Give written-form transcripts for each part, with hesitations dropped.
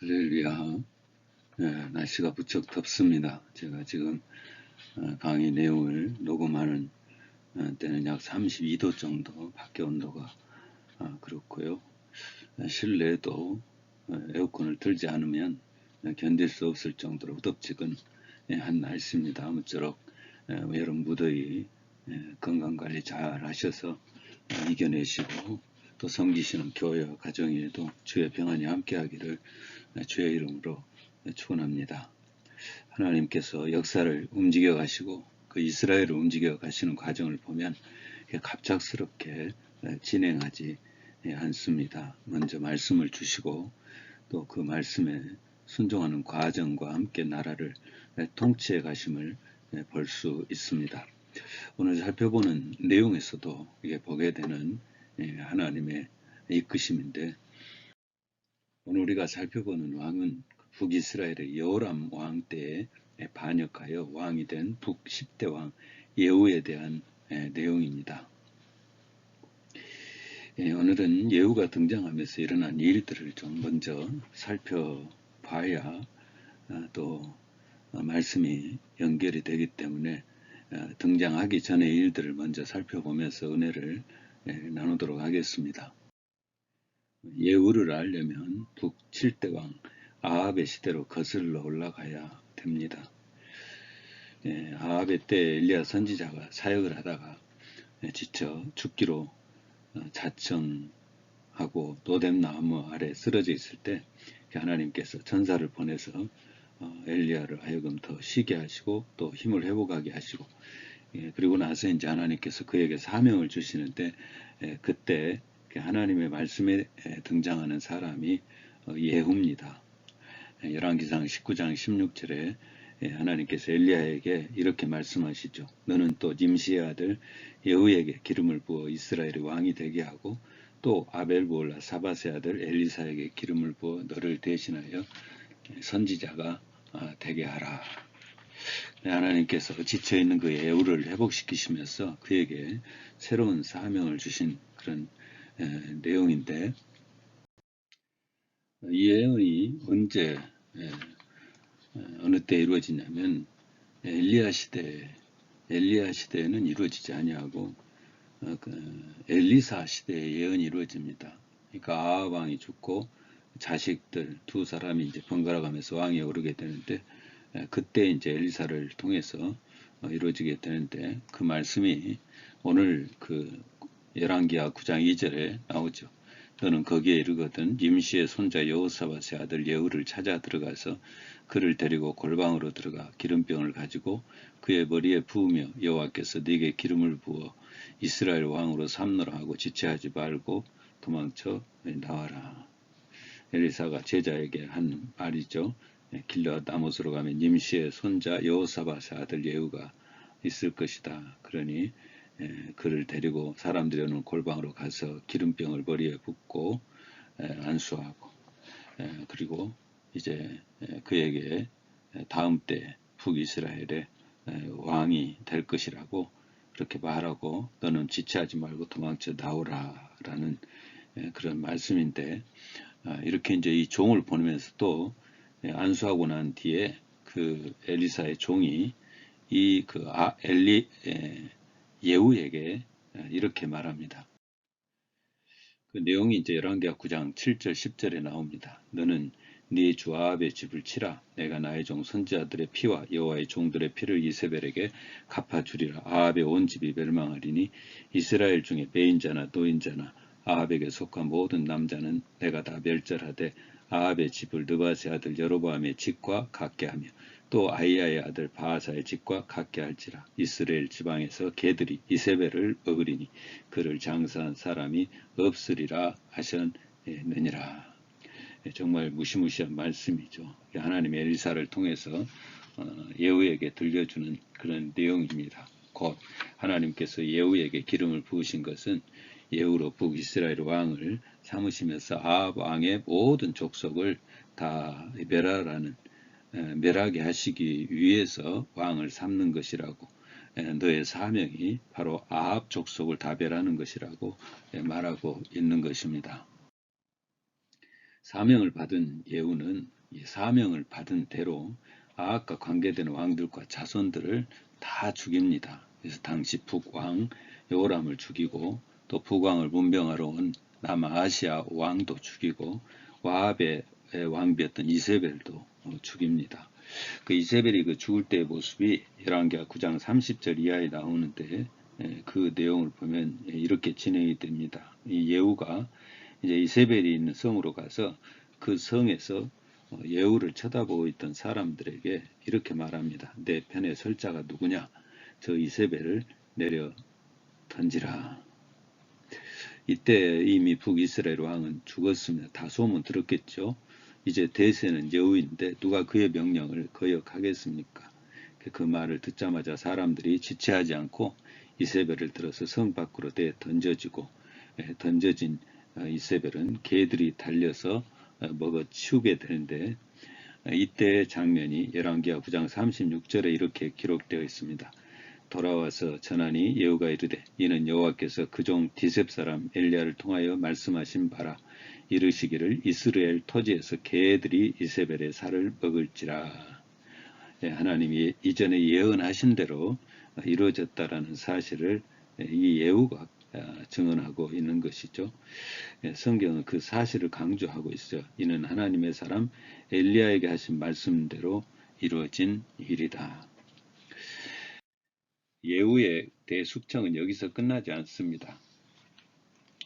할렐루야. 날씨가 부쩍 덥습니다. 제가 지금 강의 내용을 녹음하는 때는 약 32도 정도 밖에 온도가 그렇고요. 실내에도 에어컨을 틀지 않으면 견딜 수 없을 정도로 후덥지근한 날씨입니다. 아무쪼록 여름 무더위 건강관리 잘 하셔서 이겨내시고 또 섬기시는 교회와 가정에도 주의 평안이 함께하기를 주의 이름으로 축원합니다. 하나님께서 역사를 움직여 가시고 그 이스라엘을 움직여 가시는 과정을 보면 갑작스럽게 진행하지 않습니다. 먼저 말씀을 주시고 또 그 말씀에 순종하는 과정과 함께 나라를 통치해 가심을 볼 수 있습니다. 오늘 살펴보는 내용에서도 보게 되는 하나님의 이끄심인데, 오늘 우리가 살펴보는 왕은 북이스라엘의 여호람 왕 때에 반역하여 왕이 된 북 10대 왕 예후에 대한 내용입니다. 오늘은 예후가 등장하면서 일어난 일들을 좀 먼저 살펴봐야 또 말씀이 연결이 되기 때문에 등장하기 전의 일들을 먼저 살펴보면서 은혜를 나누도록 하겠습니다. 예후를 알려면 북 7대 왕 아합의 시대로 거슬러 올라가야 됩니다. 아합의 때 엘리야 선지자가 사역을 하다가 지쳐 죽기로 자청하고 노뎀나무 아래 쓰러져 있을 때 하나님께서 전사를 보내서 엘리야를 하여금 더 쉬게 하시고 또 힘을 회복하게 하시고, 그리고 나서 이제 하나님께서 그에게 사명을 주시는데, 그때 하나님의 말씀에 등장하는 사람이 예후입니다. 열왕기상 19장 16절에 하나님께서 엘리야에게 이렇게 말씀하시죠. 너는 또 nim시의 아들 예후에게 기름을 부어 이스라엘의 왕이 되게 하고 또 아벨보올라 사밧의 아들 엘리사에게 기름을 부어 너를 대신하여 선지자가 되게 하라. 하나님께서 지쳐있는 그 예후를 회복시키시면서 그에게 새로운 사명을 주신 그런 내용인데, 이 예언이 언제 어느 때 이루어지냐면 엘리야 시대에는 이루어지지 아니하고 엘리사 시대에 예언이 이루어집니다. 그러니까 아합 왕이 죽고 자식들 두 사람이 이제 번갈아 가면서 왕위에 오르게 되는데, 그때 이제 엘리사를 통해서 이루어지게 되는데, 그 말씀이 오늘 그 열왕기하 9장 2절에 나오죠. 너는 거기에 이르거든 nim시의 손자 여호사밧의 아들 예후를 찾아 들어가서 그를 데리고 골방으로 들어가 기름병을 가지고 그의 머리에 부으며 여호와께서 네게 기름을 부어 이스라엘 왕으로 삼노라 하고 지체하지 말고 도망쳐 나와라. 엘리사가 제자에게 한 말이죠. 길르앗 아못으로 가면 nim시의 손자 여호사밧의 아들 예후가 있을 것이다. 그러니 그를 데리고 사람들이 오는 골방으로 가서 기름병을 머리에 붓고 안수하고, 그리고 이제 그에게 다음 때 북이스라엘의 왕이 될 것이라고 그렇게 말하고 너는 지체하지 말고 도망쳐 나오라라는 그런 말씀인데, 이렇게 이제 이 종을 보내면서 또 안수하고 난 뒤에 그 엘리사의 종이 이 그 예후에게 이렇게 말합니다. 그 내용이 이제 열왕기하 9장 7절 10절에 나옵니다. 너는 네 주 아합의 집을 치라. 내가 나의 종 선지자들의 피와 여호와의 종들의 피를 이세벨에게 갚아주리라. 아합의 온 집이 멸망하리니 이스라엘 중에 배인자나 노인자나 아합에게 속한 모든 남자는 내가 다 멸절하되 아합의 집을 느밧의 아들 여로보암의 집과 같게 하며 또 아이야의 아들 바하사의 집과 같게 할지라. 이스라엘 지방에서 개들이 이세벨을 먹으리니 그를 장사한 사람이 없으리라 하셨느니라. 정말 무시무시한 말씀이죠. 하나님의 엘리사를 통해서 예후에게 들려주는 그런 내용입니다. 곧 하나님께서 예후에게 기름을 부으신 것은 예후로 북이스라엘 왕을 삼으시면서 아합 왕의 모든 족속을 다 멸하게 하시기 위해서 왕을 삼는 것이라고, 너의 사명이 바로 아합 족속을 다 멸하는 것이라고 말하고 있는 것입니다. 사명을 받은 예후는 이 사명을 받은 대로 아합과 관계되는 왕들과 자손들을 다 죽입니다. 그래서 당시 북왕 여호람을 죽이고 또 북왕을 문병하러 온 남아시아 왕도 죽이고 와합의 왕비였던 이세벨도 죽입니다. 그 이세벨이 그 죽을 때의 모습이 열왕기하 9장 30절 이하에 나오는데 그 내용을 보면 이렇게 진행이 됩니다. 이 예후가 이제 이세벨이 있는 성으로 가서 그 성에서 예후를 쳐다보고 있던 사람들에게 이렇게 말합니다. 내 편에 설 자가 누구냐? 저 이세벨을 내려 던지라. 이때 이미 북이스라엘 왕은 죽었으며 다 소문 들었겠죠. 이제 대세는 예후인데 누가 그의 명령을 거역하겠습니까? 그 말을 듣자마자 사람들이 지체하지 않고 이세벨을 들어서 성 밖으로 던져지고 던져진 이세벨은 개들이 달려서 먹어 치우게 되는데 이때의 장면이 열왕기하 9장 36절에 이렇게 기록되어 있습니다. 돌아와서 전하니 예후가 이르되 이는 여호와께서 그종 디셉 사람 엘리야를 통하여 말씀하신 바라 이르시기를 이스라엘 토지에서 개들이 이세벨의 살을 먹을지라. 하나님이 이전에 예언하신 대로 이루어졌다라는 사실을 이 예후가 증언하고 있는 것이죠. 성경은 그 사실을 강조하고 있어요. 이는 하나님의 사람 엘리야에게 하신 말씀대로 이루어진 일이다. 예후의 대숙청은 여기서 끝나지 않습니다.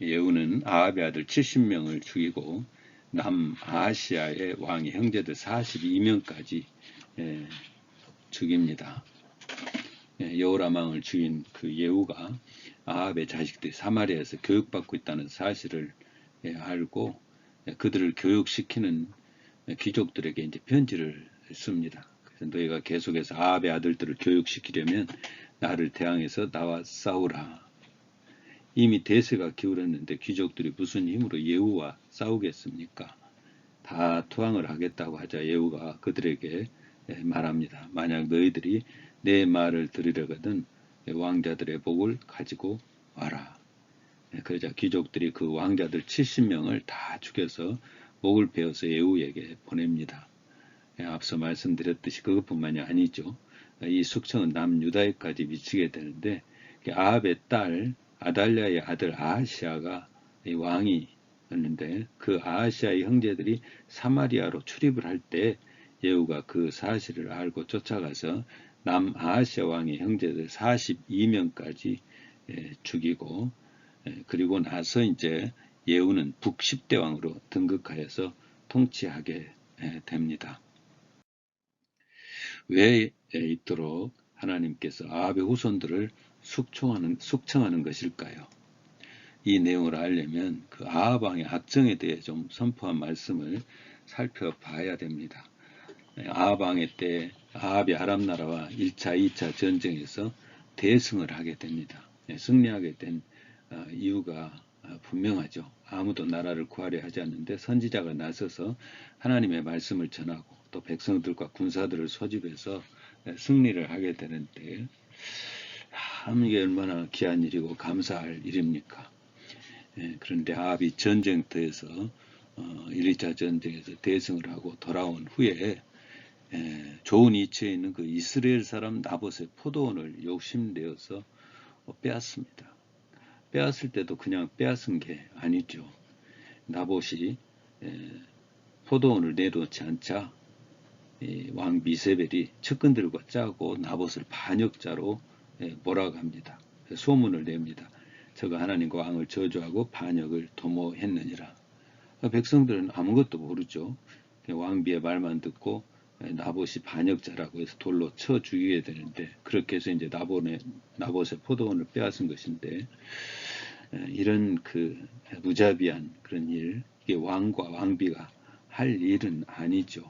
예후는 아합의 아들 70명을 죽이고 남아시아의 왕의 형제들 42명까지 죽입니다. 여호람 왕을 죽인 그 예후가 아합의 자식들이 사마리아에서 교육받고 있다는 사실을 알고 그들을 교육시키는 귀족들에게 이제 편지를 씁니다. 그래서 너희가 계속해서 아합의 아들들을 교육시키려면 나를 대항해서 나와 싸우라. 이미 대세가 기울었는데 귀족들이 무슨 힘으로 예후와 싸우겠습니까? 다 투항을 하겠다고 하자 예후가 그들에게 말합니다. 만약 너희들이 내 말을 들으려거든 왕자들의 복을 가지고 와라. 그러자 귀족들이 그 왕자들 70명을 다 죽여서 목을 베어서 예후에게 보냅니다. 앞서 말씀드렸듯이 그것뿐만이 아니죠. 이 숙청은 남유다에까지 미치게 되는데 아합의 딸 아달랴의 아들 아하시아가 왕이었는데 그 아하시아의 형제들이 사마리아로 출입을 할 때 예후가 그 사실을 알고 쫓아가서 남아하시아 왕의 형제들 42명까지 죽이고 그리고 나서 이제 예후는 북 10대 왕으로 등극하여서 통치하게 됩니다. 왜 이토록 하나님께서 아합의 후손들을 숙청하는 것일까요? 이 내용을 알려면 그 아합 왕의 악정에 대해 좀 선포한 말씀을 살펴봐야 됩니다. 아합 왕의 때 아합이 아람 나라와 1차, 2차 전쟁에서 대승을 하게 됩니다. 승리하게 된 이유가 분명하죠. 아무도 나라를 구하려 하지 않는데 선지자가 나서서 하나님의 말씀을 전하고 또 백성들과 군사들을 소집해서 승리를 하게 되는데 이게 얼마나 귀한 일이고 감사할 일입니까? 그런데 아합이 전쟁터에서 1, 2차 전쟁에서 대승을 하고 돌아온 후에 좋은 위치에 있는 그 이스라엘 사람 나봇의 포도원을 욕심내어서 빼앗습니다. 빼앗을 때도 그냥 빼앗은 게 아니죠. 나봇이 포도원을 내놓지 않자 왕 미세벨이 측근들과 짜고 나봇을 반역자로 몰아갑니다. 소문을 냅니다. 저가 하나님과 왕을 저주하고 반역을 도모했느니라. 백성들은 아무것도 모르죠. 왕비의 말만 듣고 나봇이 반역자라고 해서 돌로 쳐 죽이게 되는데 그렇게 해서 이제 나봇의 포도원을 빼앗은 것인데 이런 그 무자비한 그런 일, 이게 왕과 왕비가 할 일은 아니죠.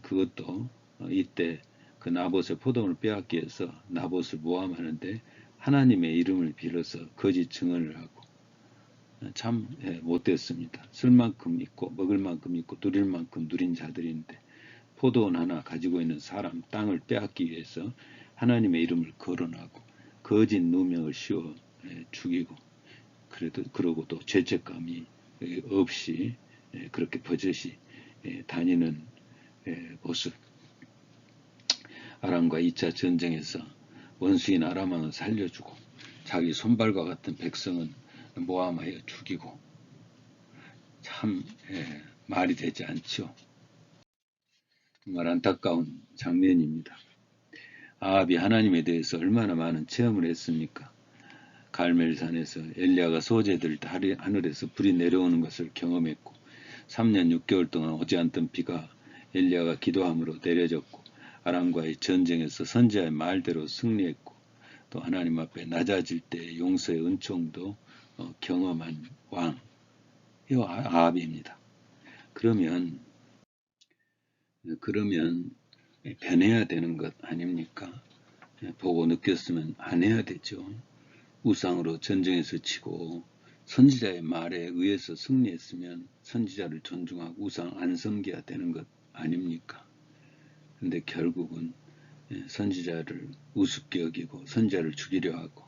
그것도 이때 그 나봇의 포도원을 빼앗기 위해서 나봇을 모함하는데 하나님의 이름을 빌어서 거짓 증언을 하고 참 못됐습니다. 쓸 만큼 있고 먹을 만큼 있고 누릴 만큼 누린 자들인데 포도원 하나 가지고 있는 사람 땅을 빼앗기 위해서 하나님의 이름을 거론하고 거짓 누명을 씌워 죽이고 그러고 또 죄책감이 없이 그렇게 버젓이 다니는 모습. 아람과 2차 전쟁에서 원수인 아람 왕을 살려주고 자기 손발과 같은 백성은 모함하여 죽이고 참 말이 되지 않죠. 정말 안타까운 장면입니다. 아합이 하나님에 대해서 얼마나 많은 체험을 했습니까? 갈멜산에서 엘리야가 소재들 하늘에서 불이 내려오는 것을 경험했고 3년 6개월 동안 오지 않던 비가 엘리야가 기도함으로 내려졌고 아람과의 전쟁에서 선지자의 말대로 승리했고 또 하나님 앞에 낮아질 때 용서의 은총도 경험한 왕, 이 아합입니다. 그러면 변해야 되는 것 아닙니까? 보고 느꼈으면 안 해야 되죠. 우상으로 전쟁에서 치고 선지자의 말에 의해서 승리했으면 선지자를 존중하고 우상 안 섬겨야 되는 것 아닙니까? 근데 결국은 선지자를 우습게 여기고 선지자를 죽이려 하고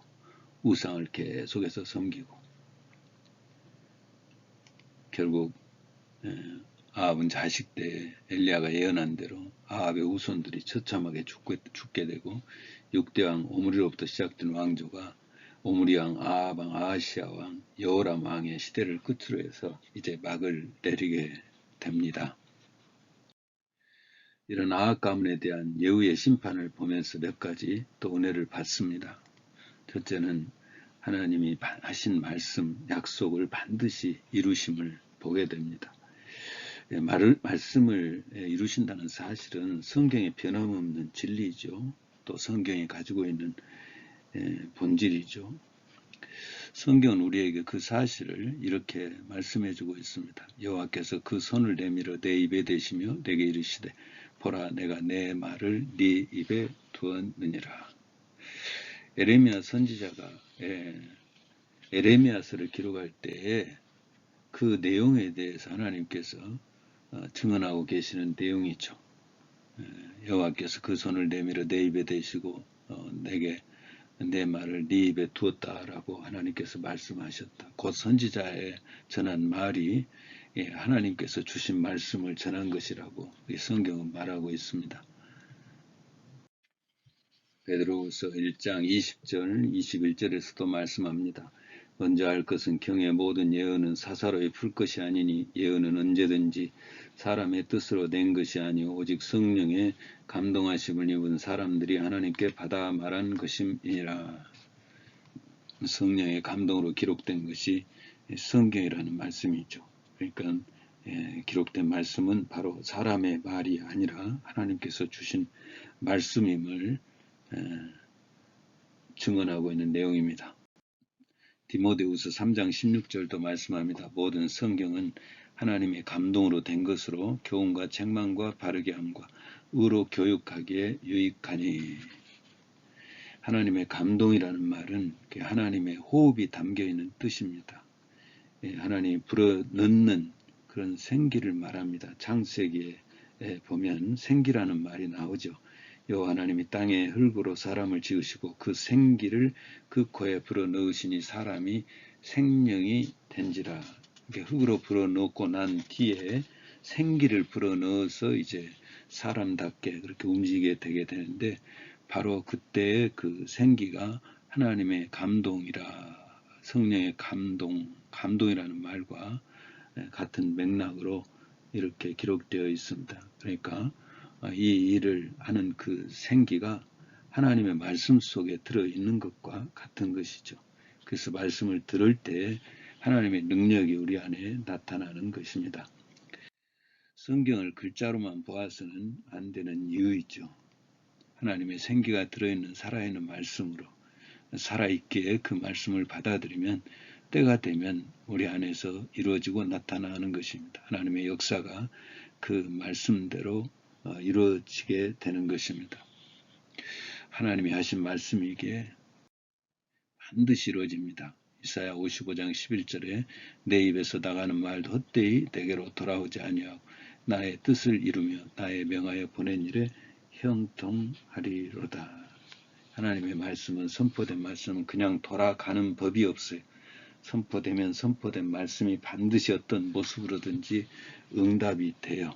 우상을 계속해서 섬기고 결국 아합은 자식 때 엘리야가 예언한 대로 아합의 후손들이 처참하게 죽게 되고 6대왕 오므리로부터 시작된 왕조가 오므리 왕, 아합 왕, 아하시아 왕, 여호람 왕의 시대를 끝으로 해서 이제 막을 내리게 됩니다. 이런 아합 가문에 대한 예후의 심판을 보면서 몇 가지 또 은혜를 받습니다. 첫째는 하나님이 하신 말씀, 약속을 반드시 이루심을 보게 됩니다. 말씀을 이루신다는 사실은 성경에 변함없는 진리죠. 또 성경이 가지고 있는 본질이죠. 성경은 우리에게 그 사실을 이렇게 말씀해주고 있습니다. 여호와께서 그 손을 내밀어 내 입에 대시며 내게 이르시되 보라 내가 내 말을 네 입에 두었느니라. 에레미야 선지자가 에레미야서를 기록할 때에 그 내용에 대해서 하나님께서 증언하고 계시는 내용이죠. 여호와께서 그 손을 내밀어 내 입에 대시고 내게 내 말을 네 입에 두었다라고 하나님께서 말씀하셨다. 곧 선지자의 전한 말이 하나님께서 주신 말씀을 전한 것이라고 성경은 말하고 있습니다. 베드로후서 1장 20절 21절에서도 말씀합니다. 먼저 할 것은 경의 모든 예언은 사사로이 풀 것이 아니니 예언은 언제든지 사람의 뜻으로 낸 것이 아니오 오직 성령의 감동하심을 입은 사람들이 하나님께 받아 말한 것임이니라. 성령의 감동으로 기록된 것이 성경이라는 말씀이죠. 그러니까 기록된 말씀은 바로 사람의 말이 아니라 하나님께서 주신 말씀임을 증언하고 있는 내용입니다. 디모데후서 3장 16절도 말씀합니다. 모든 성경은 하나님의 감동으로 된 것으로 교훈과 책망과 바르게 함과 의로 교육하기에 유익하니. 하나님의 감동이라는 말은 하나님의 호흡이 담겨있는 뜻입니다. 하나님이 불어넣는 그런 생기를 말합니다. 창세기에 보면 생기라는 말이 나오죠. 여호와 하나님이 땅에 흙으로 사람을 지으시고 그 생기를 그 코에 불어넣으시니 사람이 생명이 된지라. 흙으로 불어넣고 난 뒤에 생기를 불어넣어서 이제 사람답게 그렇게 움직이게 되게 되는데 바로 그때의 그 생기가 하나님의 감동이라. 성령의 감동이라는 말과 같은 맥락으로 이렇게 기록되어 있습니다. 그러니까 이 일을 하는 그 생기가 하나님의 말씀 속에 들어있는 것과 같은 것이죠. 그래서 말씀을 들을 때 하나님의 능력이 우리 안에 나타나는 것입니다. 성경을 글자로만 보아서는 안 되는 이유이죠. 하나님의 생기가 들어있는 살아있는 말씀으로 살아있기에 그 말씀을 받아들이면 때가 되면 우리 안에서 이루어지고 나타나는 것입니다. 하나님의 역사가 그 말씀대로 이루어지게 되는 것입니다. 하나님이 하신 말씀이기에 반드시 이루어집니다. 이사야 55장 11절에 내 입에서 나가는 말도 헛되이 내게로 돌아오지 아니하고 나의 뜻을 이루며 나의 명하여 보낸 일에 형통하리로다. 하나님의 말씀은 선포된 말씀은 그냥 돌아가는 법이 없어요. 선포되면 선포된 말씀이 반드시 어떤 모습으로든지 응답이 돼요.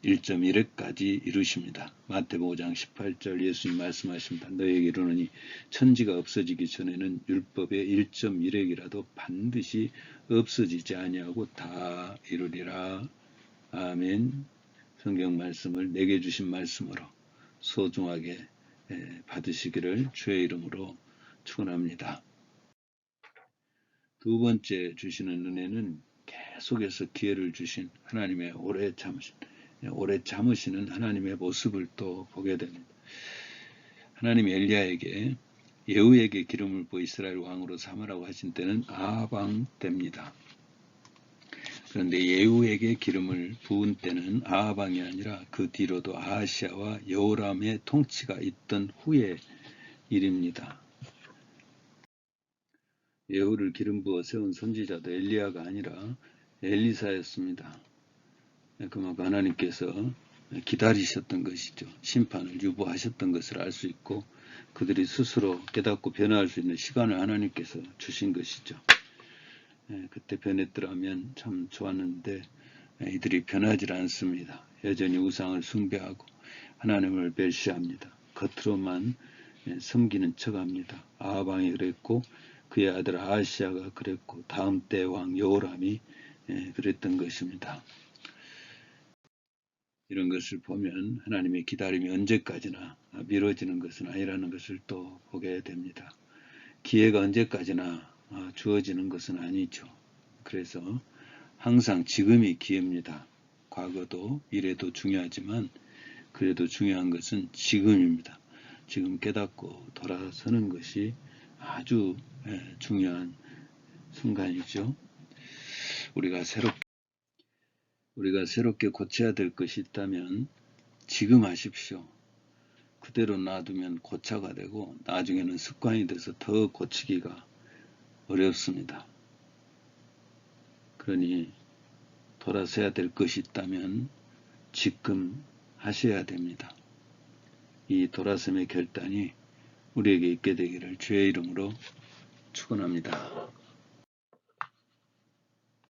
1.1회까지 이루십니다. 마태복음 5장 18절 예수님 말씀하십니다. 너에게 이르노니 천지가 없어지기 전에는 율법의 1.1획이라도 반드시 없어지지 아니하고 다 이루리라. 아멘. 성경 말씀을 내게 주신 말씀으로 소중하게 받으시기를 주의 이름으로 축원합니다. 두 번째 주시는 은혜는 계속해서 기회를 주신 하나님의 오래 참으시는 하나님의 모습을 또 보게 됩니다. 하나님이 엘리야에게 예후에게 기름을 부어 이스라엘 왕으로 삼으라고 하신 때는 아방 때입니다. 그런데 예후에게 기름을 부은 때는 아방이 아니라 그 뒤로도 아하시아와 여호람의 통치가 있던 후의 일입니다. 예후를 기름 부어 세운 선지자도 엘리야가 아니라 엘리사였습니다. 그만큼 하나님께서 기다리셨던 것이죠. 심판을 유보하셨던 것을 알 수 있고 그들이 스스로 깨닫고 변화할 수 있는 시간을 하나님께서 주신 것이죠. 그때 변했더라면 참 좋았는데 이들이 변하지 않습니다. 여전히 우상을 숭배하고 하나님을 멸시합니다. 겉으로만 섬기는 척합니다. 아하방이 그랬고 그의 아들 아하시아가 그랬고 다음 때 왕 여호람이 그랬던 것입니다. 이런 것을 보면 하나님의 기다림이 언제까지나 미뤄지는 것은 아니라는 것을 또 보게 됩니다. 기회가 언제까지나 주어지는 것은 아니죠. 그래서 항상 지금이 기회입니다. 과거도 미래도 중요하지만 그래도 중요한 것은 지금입니다. 지금 깨닫고 돌아서는 것이 아주 중요한 순간이죠. 우리가 새롭게 고쳐야 될 것이 있다면 지금 하십시오. 그대로 놔두면 고차가 되고 나중에는 습관이 돼서 더 고치기가 어렵습니다. 그러니 돌아서야 될 것이 있다면 지금 하셔야 됩니다. 이 돌아섬의 결단이 우리에게 있게 되기를 주의 이름으로 축원합니다.